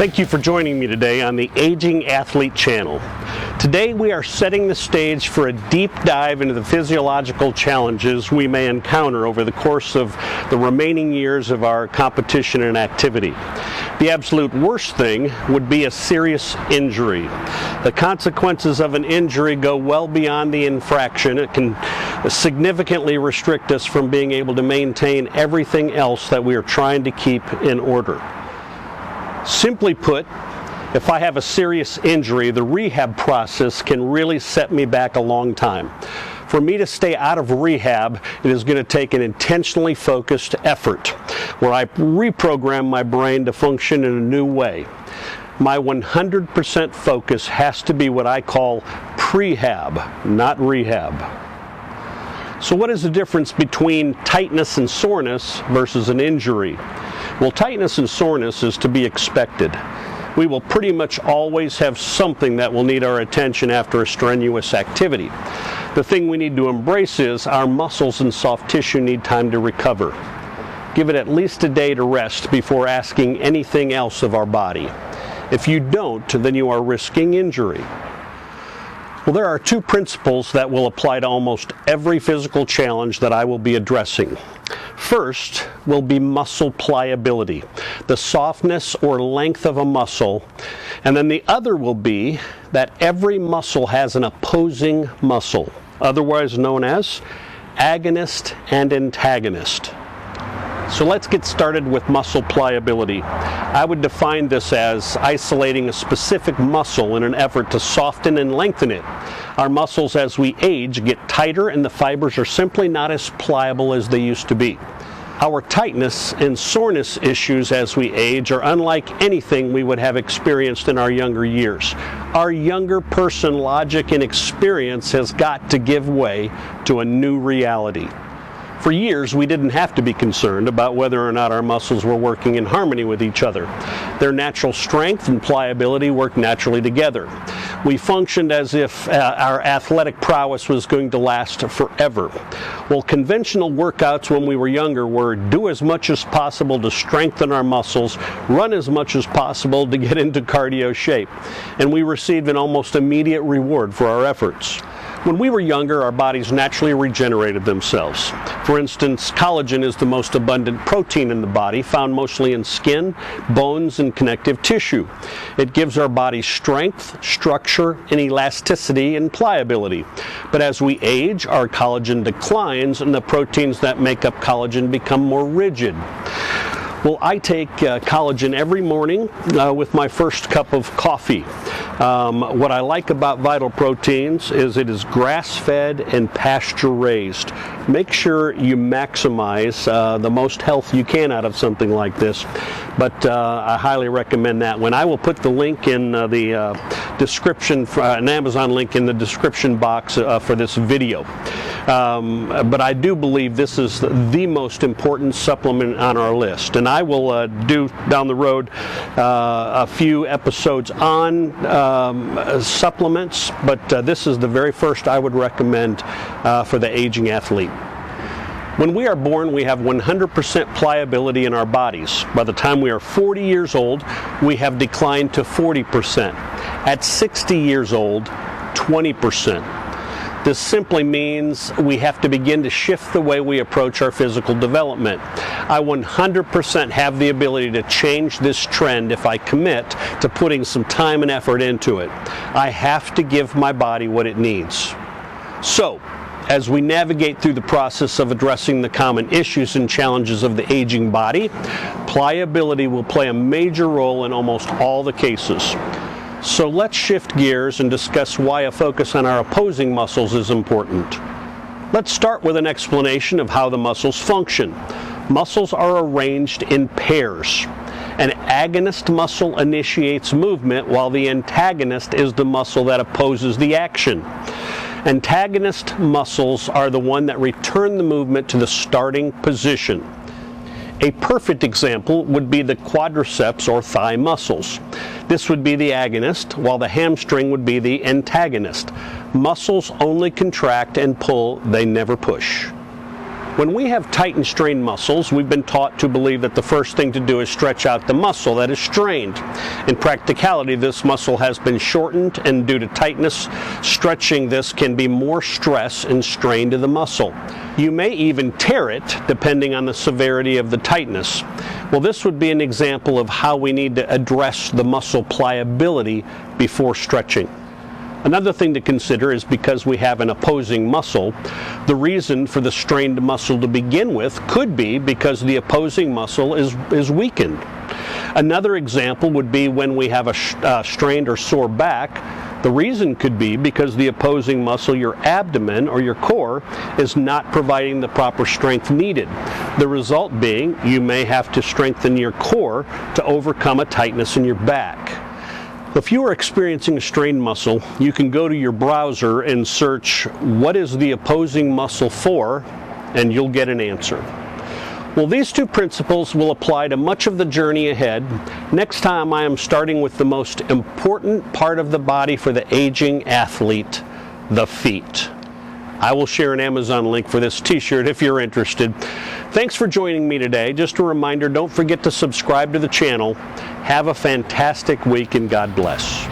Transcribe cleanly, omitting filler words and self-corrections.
Thank you for joining me today on the Aging Athlete channel. Today we are setting the stage for a deep dive into the physiological challenges we may encounter over the course of the remaining years of our competition and activity. The absolute worst thing would be a serious injury. The consequences of an injury go well beyond the infraction. It can significantly restrict us from being able to maintain everything else that we are trying to keep in order. Simply put, if I have a serious injury, the rehab process can really set me back a long time. For me to stay out of rehab, it is going to take an intentionally focused effort where I reprogram my brain to function in a new way. My 100% focus has to be what I call prehab, not rehab. So what is the difference between tightness and soreness versus an injury? Well, tightness and soreness is to be expected. We will pretty much always have something that will need our attention after a strenuous activity. The thing we need to embrace is our muscles and soft tissue need time to recover. Give it at least a day to rest before asking anything else of our body. If you don't, then you are risking injury. Well, there are two principles that will apply to almost every physical challenge that I will be addressing. First will be muscle pliability, the softness or length of a muscle, and then the other will be that every muscle has an opposing muscle, otherwise known as agonist and antagonist. So let's get started with muscle pliability. I would define this as isolating a specific muscle in an effort to soften and lengthen it. Our muscles as we age get tighter and the fibers are simply not as pliable as they used to be. Our tightness and soreness issues as we age are unlike anything we would have experienced in our younger years. Our younger person logic and experience has got to give way to a new reality. For years, we didn't have to be concerned about whether or not our muscles were working in harmony with each other. Their natural strength and pliability worked naturally together. We functioned as if our athletic prowess was going to last forever. Well, conventional workouts when we were younger were do as much as possible to strengthen our muscles, run as much as possible to get into cardio shape, and we received an almost immediate reward for our efforts. When we were younger, our bodies naturally regenerated themselves. For instance, collagen is the most abundant protein in the body, found mostly in skin, bones, and connective tissue. It gives our body strength, structure, and elasticity and pliability. But as we age, our collagen declines and the proteins that make up collagen become more rigid. Well, I take collagen every morning with my first cup of coffee. What I like about Vital Proteins is it is grass-fed and pasture-raised. Make sure you maximize the most health you can out of something like this, but I highly recommend that one. I will put the link in the description, an Amazon link in the description box for this video. But I do believe this is the most important supplement on our list, and I will do down the road a few episodes on supplements, but this is the very first I would recommend for the aging athlete. When we are born, we have 100% pliability in our bodies. By the time we are 40 years old, we have declined to 40%. At 60 years old, 20%. This simply means we have to begin to shift the way we approach our physical development. I 100% have the ability to change this trend if I commit to putting some time and effort into it. I have to give my body what it needs. So, as we navigate through the process of addressing the common issues and challenges of the aging body, pliability will play a major role in almost all the cases. So let's shift gears and discuss why a focus on our opposing muscles is important. Let's start with an explanation of how the muscles function. Muscles are arranged in pairs. An agonist muscle initiates movement while the antagonist is the muscle that opposes the action. Antagonist muscles are the one that return the movement to the starting position. A perfect example would be the quadriceps or thigh muscles. This would be the agonist, while the hamstring would be the antagonist. Muscles only contract and pull, they never push. When we have tight and strained muscles, we've been taught to believe that the first thing to do is stretch out the muscle that is strained. In practicality, this muscle has been shortened, and due to tightness, stretching this can be more stress and strain to the muscle. You may even tear it, depending on the severity of the tightness. Well, this would be an example of how we need to address the muscle pliability before stretching. Another thing to consider is because we have an opposing muscle, the reason for the strained muscle to begin with could be because the opposing muscle is weakened. Another example would be when we have a strained or sore back. The reason could be because the opposing muscle, your abdomen or your core, is not providing the proper strength needed. The result being you may have to strengthen your core to overcome a tightness in your back. If you are experiencing a strained muscle, you can go to your browser and search "what is the opposing muscle for?" and you'll get an answer. Well, these two principles will apply to much of the journey ahead. Next time I am starting with the most important part of the body for the aging athlete, the feet. I will share an Amazon link for this t-shirt if you're interested. Thanks for joining me today. Just a reminder, don't forget to subscribe to the channel. Have a fantastic week and God bless.